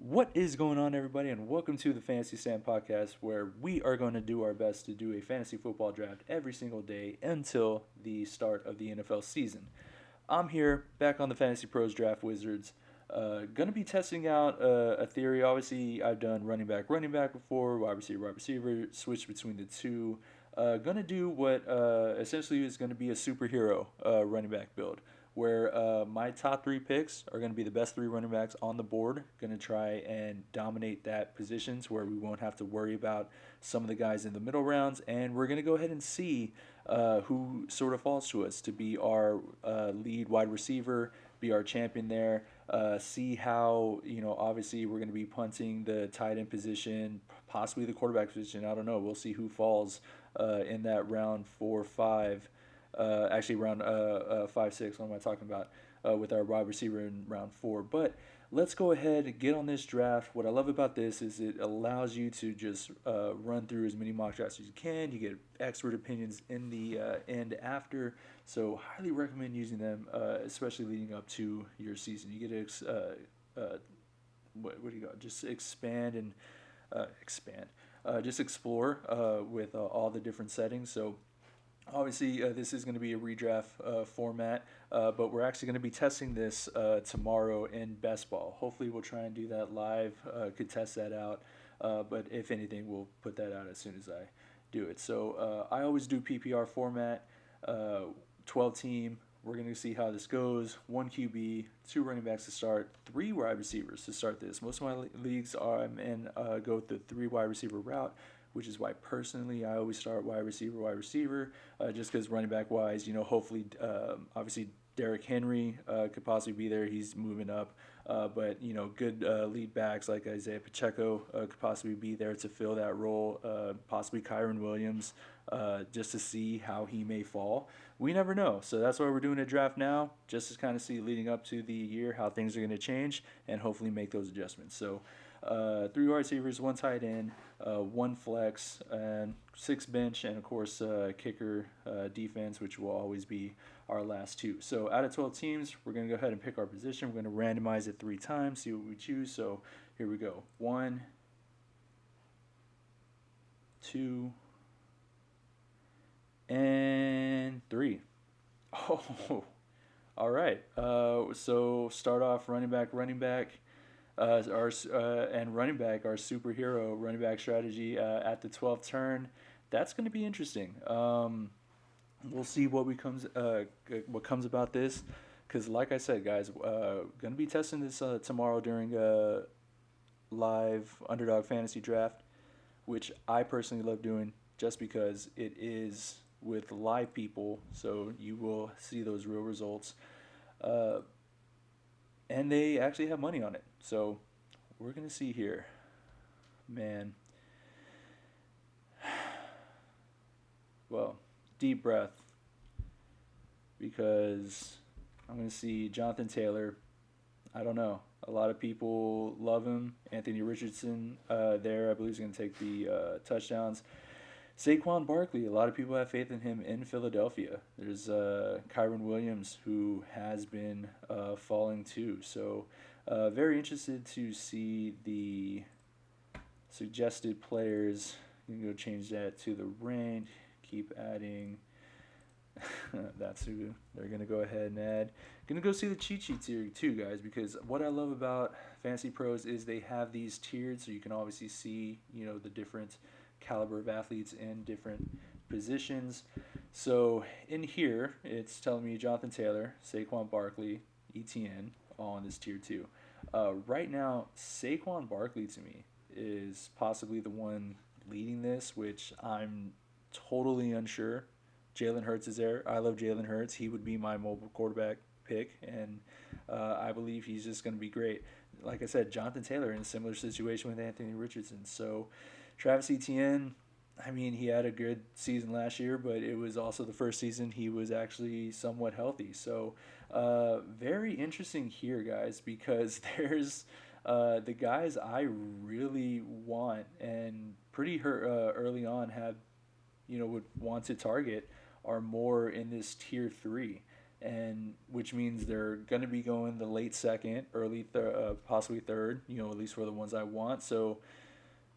What is going on, everybody, and welcome to the Fantasy Stand Podcast, where we are going to do our best to do a fantasy football draft every single day until the start of the NFL season. I'm here back on the FantasyPros Draft Wizards. Going to be testing out a theory. Obviously, I've done running back before, wide receiver, switch between the two. Going to do what essentially is going to be a superhero running back build where my top three picks are going to be the best three running backs on the board. Going to try and dominate that positions where we won't have to worry about some of the guys in the middle rounds. And we're going to go ahead and see who sort of falls to us to be our lead wide receiver, be our champion there. See how, obviously we're going to be punting the tight end position, possibly the quarterback position. I don't know. We'll see who falls in that round 4 or 5. Actually, round 5, 6. What am I talking about? With our wide receiver in round 4. But let's go ahead and get on this draft. What I love about this is it allows you to just run through as many mock drafts as you can. You get expert opinions in the end after. So highly recommend using them, especially leading up to your season. You get to what do you got? Just expand and expand. Just explore with all the different settings. So obviously, this is going to be a redraft format, but we're actually going to be testing this tomorrow in best ball. Hopefully, we'll try and do that live. Could test that out, but if anything, we'll put that out as soon as I do it. So I always do PPR format, 12 team. We're going to see how this goes. One QB, two running backs to start, three wide receivers to start this. Most of my leagues are in go the three wide receiver route, which is why personally I always start wide receiver, just because running back wise, hopefully, obviously Derrick Henry could possibly be there. He's moving up, but good lead backs like Isaiah Pacheco could possibly be there to fill that role. Possibly Kyron Williams, just to see how he may fall. We never know, so that's why we're doing a draft now, just to kind of see leading up to the year how things are going to change and hopefully make those adjustments. So. Three wide receivers, one tight end, one flex, and six bench, and of course kicker defense, which will always be our last two. So out of 12 teams, we're going to go ahead and pick our position. We're going to randomize it 3 times, see what we choose. So here we go. 1, 2, and 3. Oh, all right. So start off running back. Our and running back, our superhero running back strategy at the 12th turn. That's going to be interesting. We'll see what comes about this, because like I said, guys, going to be testing this tomorrow during a live Underdog Fantasy draft, which I personally love doing, just because it is with live people, so you will see those real results. Uh, and they actually have money on it. So we're gonna see here, man. Well, deep breath, because I'm gonna see Jonathan Taylor. I don't know. A lot of people love him. Anthony Richardson, there, I believe, is gonna take the touchdowns. Saquon Barkley, a lot of people have faith in him in Philadelphia. There's Kyron Williams, who has been falling too. So, very interested to see the suggested players. You can go change that to the ranked. Keep adding. That's who they're going to go ahead and add. Going to go see the cheat sheets here too, guys, because what I love about Fantasy Pros is they have these tiered, so you can obviously see, the different caliber of athletes in different positions. So in here, it's telling me Jonathan Taylor, Saquon Barkley, ETN, all in this tier 2. Right now, Saquon Barkley to me is possibly the one leading this, which I'm totally unsure. Jalen Hurts is there. I love Jalen Hurts. He would be my mobile quarterback pick, and I believe he's just going to be great. Like I said, Jonathan Taylor in a similar situation with Anthony Richardson. So Travis Etienne, I mean, he had a good season last year, but it was also the first season he was actually somewhat healthy. So very interesting here, guys, because there's the guys I really want and pretty early on have, would want to target are more in this tier 3. and which means they're going to be going the late second, possibly third, at least for the ones I want. So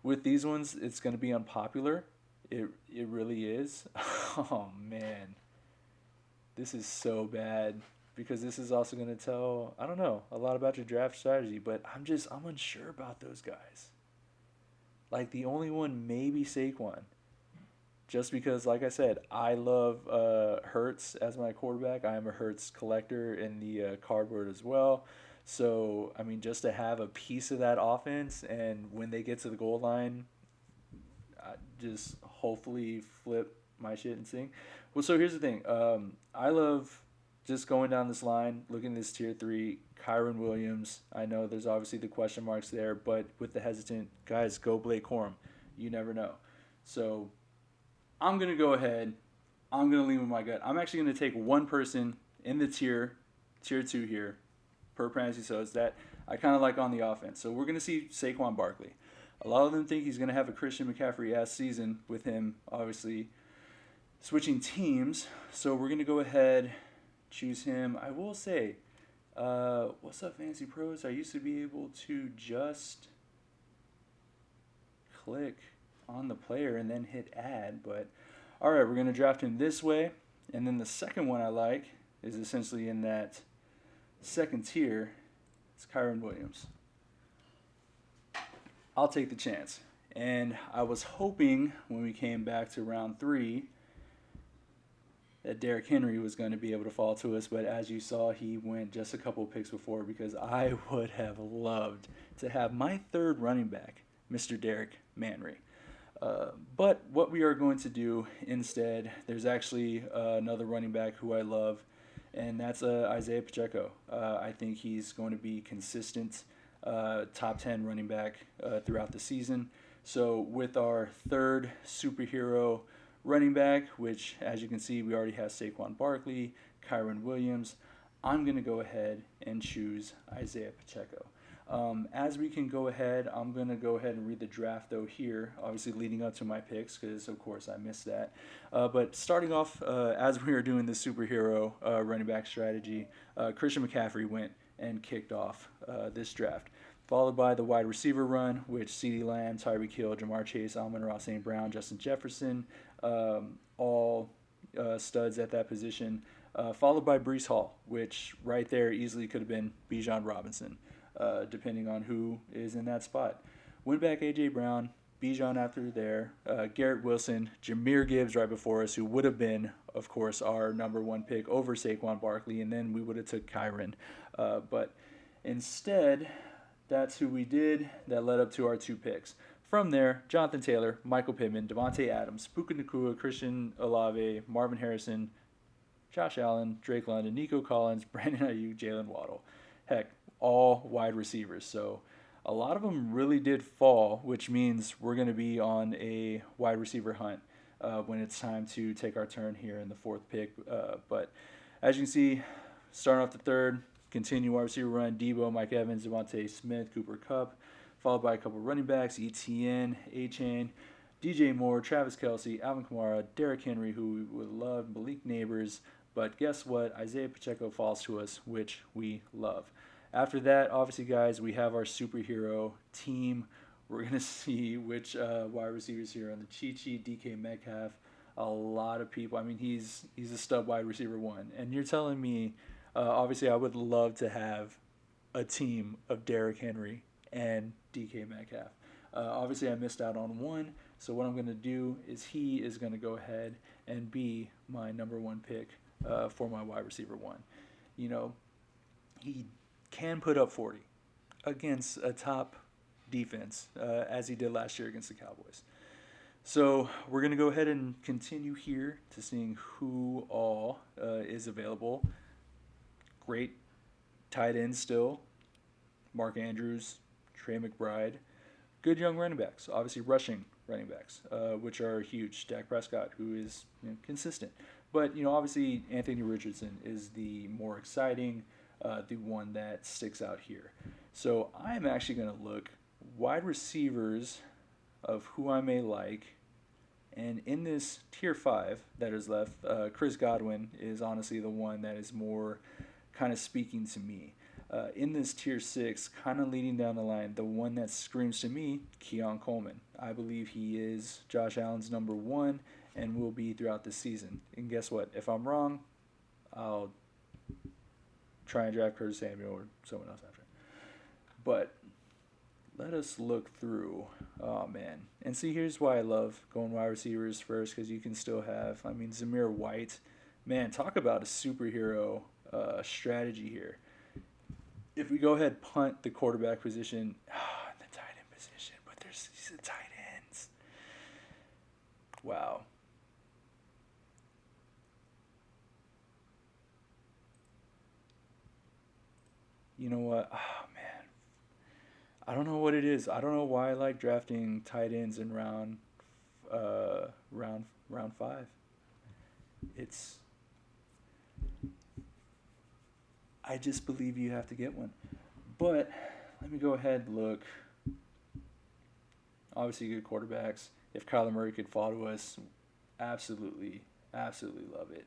with these ones, it's going to be unpopular. It really is. Oh man, this is so bad because this is also going to tell, I don't know, a lot about your draft strategy, but I'm unsure about those guys. Like the only one maybe Saquon, just because, like I said, I love Hurts as my quarterback. I am a Hurts collector in the cardboard as well. So, I mean, just to have a piece of that offense, and when they get to the goal line, I just hopefully flip my shit and sing. Well, so here's the thing. I love just going down this line, looking at this tier 3, Kyron Williams. I know there's obviously the question marks there, but with the hesitant guys, go Blake Corum. You never know. So I'm going to go ahead. I'm going to lean with my gut. I'm actually going to take one person in the tier 2 here, per fantasy, so it's that I kind of like on the offense. So we're going to see Saquon Barkley. A lot of them think he's going to have a Christian McCaffrey-ass season with him, obviously, switching teams. So we're going to go ahead, choose him. I will say, what's up, FantasyPros? I used to be able to just click on the player and then hit add, but all right, we're going to draft him this way. And then the second one I like is essentially in that second tier. It's Kyron Williams. I'll take the chance. And I was hoping when we came back to round 3 that Derrick Henry was going to be able to fall to us, but as you saw, he went just a couple of picks before, because I would have loved to have my third running back, Mr. Derrick Henry. But what we are going to do instead, there's actually another running back who I love, and that's Isaiah Pacheco. I think he's going to be consistent top 10 running back throughout the season. So with our third superhero running back, which as you can see, we already have Saquon Barkley, Kyron Williams, I'm going to go ahead and choose Isaiah Pacheco. As we can go ahead, I'm going to go ahead and read the draft though here, obviously leading up to my picks, because of course I missed that. But starting off, as we were doing the superhero running back strategy, Christian McCaffrey went and kicked off this draft, followed by the wide receiver run, which CeeDee Lamb, Tyreek Hill, Jamar Chase, Amon-Ra St. Brown, Justin Jefferson, all studs at that position, followed by Breece Hall, which right there easily could have been Bijan Robinson, depending on who is in that spot. Went back A.J. Brown, Bijan after there, Garrett Wilson, Jahmyr Gibbs right before us, who would have been, of course, our number 1 pick over Saquon Barkley, and then we would have took Kyron. But instead, that's who we did. That led up to our 2 picks. From there, Jonathan Taylor, Michael Pittman, Devontae Adams, Puka Nacua, Christian Olave, Marvin Harrison, Josh Allen, Drake London, Nico Collins, Brandon Ayuk, Jalen Waddle. Heck, all wide receivers. So a lot of them really did fall, which means we're going to be on a wide receiver hunt when it's time to take our turn here in the 4th pick. But as you can see, starting off the 3rd, continue wide receiver run, Debo, Mike Evans, Devontae Smith, Cooper Kupp, followed by a couple running backs, ETN, A-Chain, DJ Moore, Travis Kelce, Alvin Kamara, Derrick Henry, who we would love, Malik Neighbors. But guess what? Isaiah Pacheco falls to us, which we love. After that, obviously, guys, we have our superhero team. We're going to see which wide receivers here on the cheat sheet. DK Metcalf, a lot of people. I mean, he's a stud wide receiver 1. And you're telling me, obviously, I would love to have a team of Derrick Henry and DK Metcalf. Obviously, I missed out on one. So what I'm going to do is he is going to go ahead and be my number 1 pick for my wide receiver 1. You know, he can put up 40 against a top defense, as he did last year against the Cowboys. So we're going to go ahead and continue here to seeing who all is available. Great tight ends still. Mark Andrews, Trey McBride. Good young running backs. Obviously rushing running backs, which are huge. Dak Prescott, who is consistent. But, obviously Anthony Richardson is the more exciting, the one that sticks out here. So I'm actually going to look wide receivers of who I may like And in this tier 5 that is left, Chris Godwin is honestly the one that is more kind of speaking to me. In this tier 6, kind of leading down the line, the one that screams to me, Keon Coleman. I believe he is Josh Allen's number 1 and will be throughout the season. And guess what? If I'm wrong, I'll try and draft Curtis Samuel or someone else after. But let us look through. Oh, man. And see, here's why I love going wide receivers first, because you can still have, Zamir White. Man, talk about a superhero strategy here. If we go ahead, punt the quarterback position, the tight end position, but there's these tight ends. Wow. You know what? Oh, man. I don't know what it is. I don't know why I like drafting tight ends in round 5. It's I just believe you have to get one. But let me go ahead and look. Obviously, good quarterbacks. If Kyler Murray could fall to us, absolutely, absolutely love it.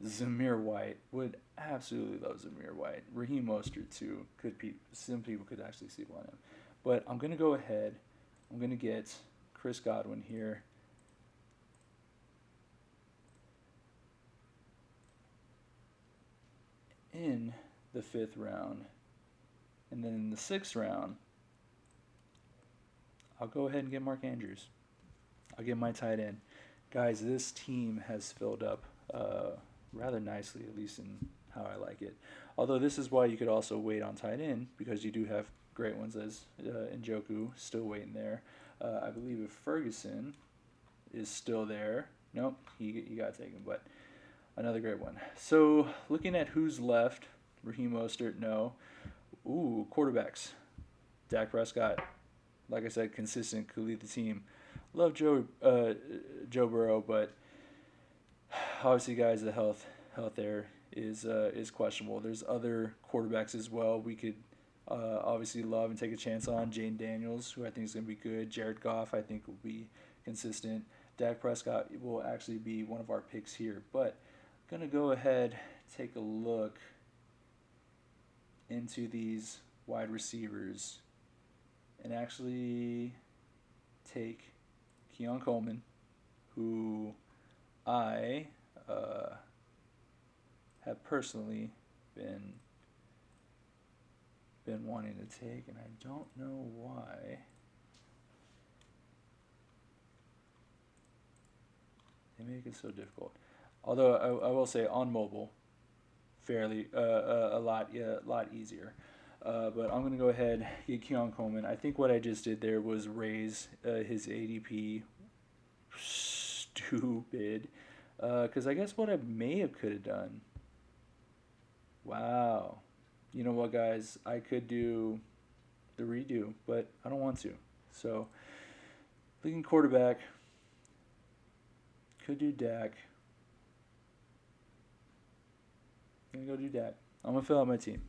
Zamir White would absolutely love Zamir White. Raheem Mostert too. Some people could actually sleep on him. But I'm gonna go ahead. I'm gonna get Chris Godwin here. In the 5th round. And then in the 6th round, I'll go ahead and get Mark Andrews. I'll get my tight end. Guys, this team has filled up rather nicely, at least in how I like it. Although this is why you could also wait on tight end, because you do have great ones as Njoku still waiting there. I believe if Ferguson is still there. Nope, he got taken, but another great one. So looking at who's left, Raheem Mostert, no. Ooh, quarterbacks. Dak Prescott, like I said, consistent, could lead the team. Love Joe Burrow, but obviously, guys, the health there is questionable. There's other quarterbacks as well we could obviously love and take a chance on. Jane Daniels, who I think is going to be good. Jared Goff, I think, will be consistent. Dak Prescott will actually be one of our picks here. But I'm going to go ahead, take a look into these wide receivers and actually take Keon Coleman, who I have personally been wanting to take, and I don't know why. They make it so difficult. Although I will say on mobile, fairly a lot easier. But I'm gonna go ahead get Keon Coleman. I think what I just did there was raise his ADP. Stupid. Because I guess what I could have done. Wow. You know what, guys? I could do the redo, but I don't want to. So, looking quarterback. Could do Dak. I'm going to go do Dak. I'm going to fill out my team.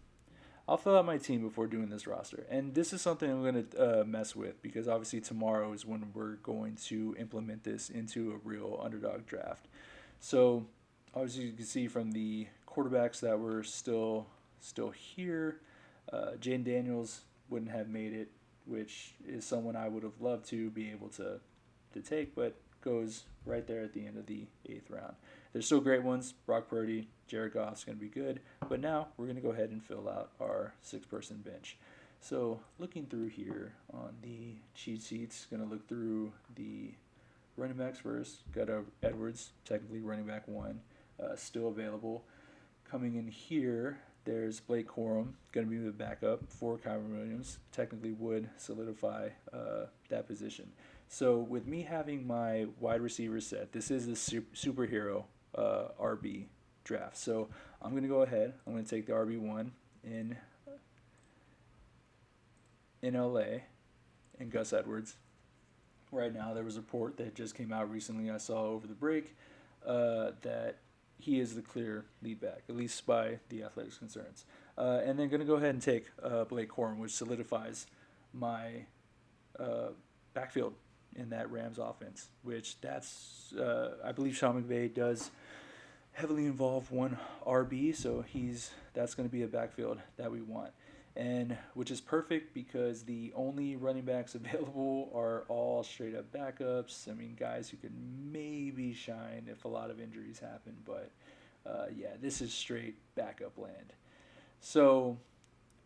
I'll fill out my team before doing this roster. And this is something I'm going to mess with, because obviously tomorrow is when we're going to implement this into a real underdog draft. So, obviously you can see from the quarterbacks that were still here, Jane Daniels wouldn't have made it, which is someone I would have loved to be able to take, but goes right there at the end of the 8th round. There's still great ones. Brock Purdy, Jared Goff's going to be good. But now we're going to go ahead and fill out our 6-person bench. So looking through here on the cheat sheets, going to look through the running backs first. Got Edwards, technically running back 1, still available. Coming in here, there's Blake Corum, going to be the backup for Kyron Williams. Technically would solidify that position. So with me having my wide receiver set, this is a superhero RB draft. So I'm going to go ahead. I'm going to take the RB1 in LA and Gus Edwards. Right now, there was a report that just came out recently I saw over the break that he is the clear lead back, at least by the Athletics concerns. And then going to go ahead and take Blake Corum, which solidifies my backfield in that Rams offense, which I believe Sean McVay does heavily involve one RB, so that's going to be a backfield that we want. And which is perfect because the only running backs available are all straight up backups. I mean, guys who could maybe shine if a lot of injuries happen, but yeah, this is straight backup land. So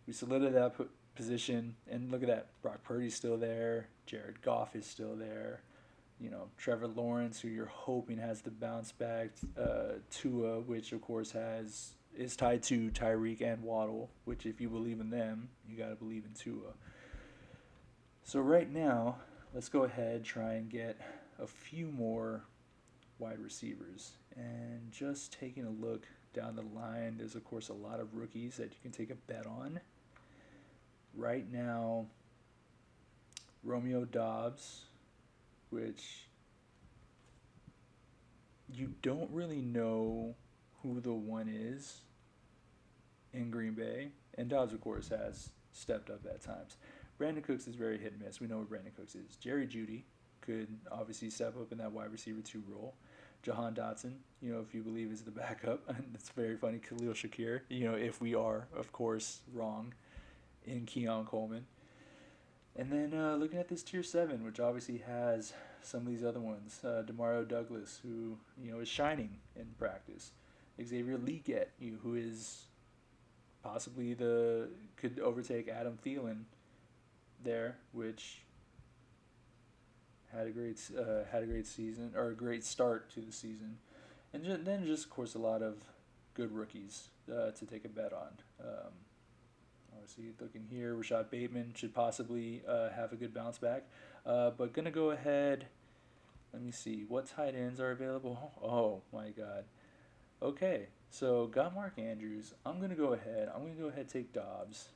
we solidified that position, and look at that. Brock Purdy's still there. Jared Goff is still there. Trevor Lawrence, who you're hoping has the bounce back. Tua, which of course is tied to Tyreek and Waddle, which if you believe in them, you got to believe in Tua. So right now, let's go ahead, try and get a few more wide receivers. And just taking a look down the line, there's of course a lot of rookies that you can take a bet on. Right now, Romeo Doubs, which you don't really know who the one is in Green Bay. And Dobbs, of course, has stepped up at times. Brandon Cooks is very hit and miss. We know what Brandon Cooks is. Jerry Jeudy could obviously step up in that wide receiver 2 role. Jahan Dotson, if you believe, is the backup. And it's very funny. Khalil Shakir, if we are, of course, wrong in Keon Coleman. And then looking at this tier 7, which obviously has some of these other ones. Demario Douglas, who, is shining in practice. Xavier Legette, who is possibly could overtake Adam Thielen there, which had a great season, or a great start to the season. And then just, of course, a lot of good rookies to take a bet on. Obviously, looking here, Rashad Bateman should possibly have a good bounce back. But going to go ahead, let me see, what tight ends are available? Oh, my God. Okay, so got Mark Andrews. I'm going to go ahead and take Dobbs.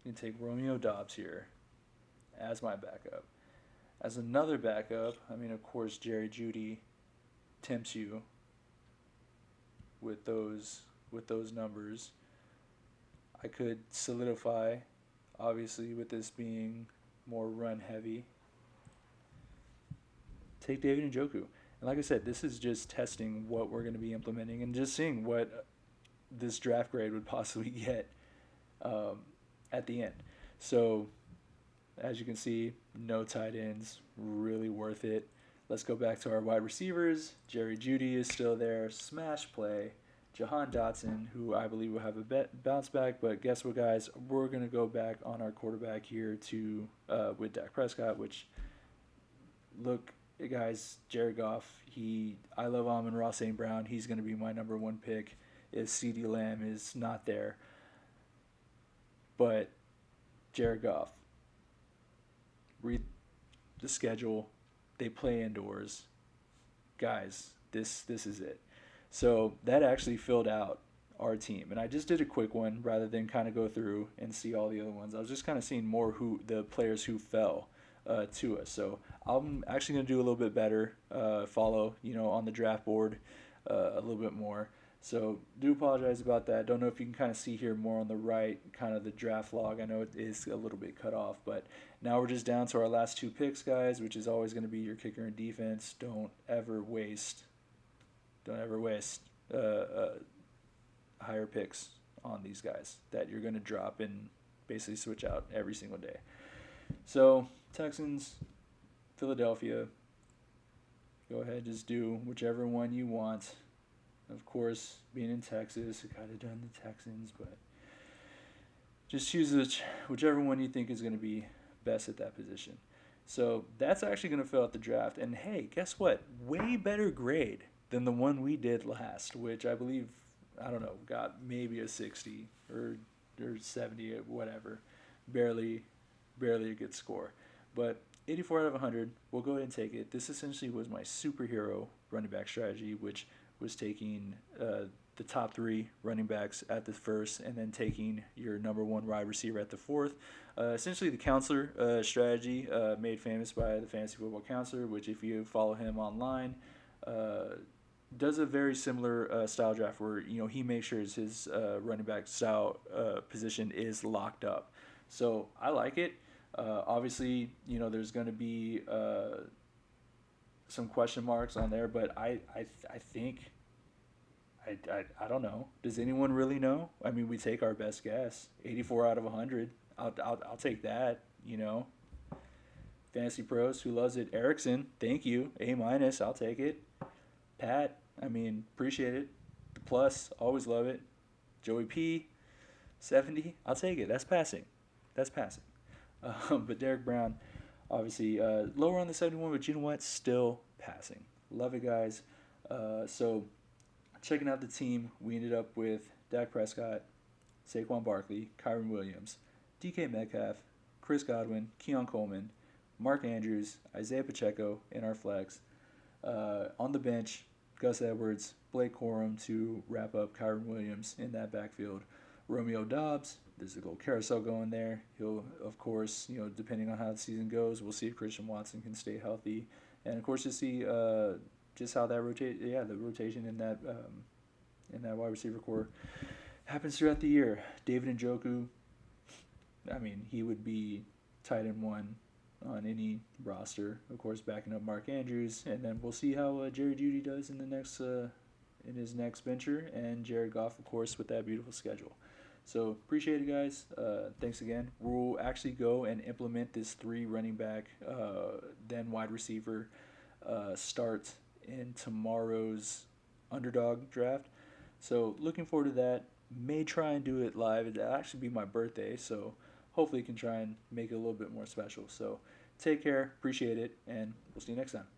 I'm going to take Romeo Doubs here as my backup. As another backup, of course, Jerry Jeudy tempts you with those numbers. I could solidify, obviously, with this being more run heavy. Take David Njoku. And like I said, this is just testing what we're going to be implementing and just seeing what this draft grade would possibly get at the end. So, as you can see, no tight ends, really worth it. Let's go back to our wide receivers. Jerry Jeudy is still there. Smash play. Jahan Dotson, who I believe will have a bounce back. But guess what, guys? We're going to go back on our quarterback here with Dak Prescott, which, look, guys, Jared Goff, I love Amon-Ra St. Brown. He's going to be my number 1 pick if CeeDee Lamb is not there. But Jared Goff, read the schedule. They play indoors. Guys, this is it. So that actually filled out our team. And I just did a quick one rather than kind of go through and see all the other ones. I was just kind of seeing more the players who fell to us. So I'm actually going to do a little bit better, follow, on the draft board a little bit more. So do apologize about that. Don't know if you can kind of see here more on the right, kind of the draft log. I know it is a little bit cut off, but now we're just down to our last 2 picks, guys, which is always going to be your kicker and defense. Don't ever waste higher picks on these guys that you're going to drop and basically switch out every single day. So Texans, Philadelphia, go ahead, just do whichever one you want. Of course, being in Texas, I could have done the Texans, but just choose whichever one you think is going to be best at that position. So that's actually going to fill out the draft. And hey, guess what? Way better grade than the one we did last, which I believe, got maybe a 60 or 70, whatever. Barely a good score. But 84 out of 100, we'll go ahead and take it. This essentially was my superhero running back strategy, which was taking the top 3 running backs at the first and then taking your number 1 wide receiver at the 4th. Essentially the counselor strategy made famous by the Fantasy Football Counselor, which if you follow him online, does a very similar style draft where he makes sure his running back style position is locked up. So I like it. Obviously, there's going to be some question marks on there, but I think I don't know. Does anyone really know? I mean, we take our best guess. 84 out of 100. I'll take that. Fantasy Pros, who loves it? Erickson, thank you. A minus. I'll take it. Pat, I mean, appreciate it. The plus, always love it. Joey P, 70. I'll take it. That's passing. That's passing. But Derek Brown, obviously lower on the 71, but you know what? Still passing. Love it, guys. So checking out the team, we ended up with Dak Prescott, Saquon Barkley, Kyron Williams, DK Metcalf, Chris Godwin, Keon Coleman, Mark Andrews, Isaiah Pacheco in our flex. On the bench, Gus Edwards, Blake Corum to wrap up Kyron Williams in that backfield. Romeo Doubs, there's a little carousel going there. He'll, of course, depending on how the season goes, we'll see if Christian Watson can stay healthy. And, of course, to see just how that the rotation in that wide receiver core happens throughout the year. David Njoku, I mean, he would be tight end one on any roster, of course, backing up Mark Andrews, and then we'll see how Jerry Jeudy does in his next venture, and Jared Goff, of course, with that beautiful schedule. So appreciate it, guys. Thanks again. We'll actually go and implement this 3 running back, then wide receiver start in tomorrow's Underdog draft. So looking forward to that. May try and do it live. It'll actually be my birthday, so hopefully can try and make it a little bit more special. So take care, appreciate it, and we'll see you next time.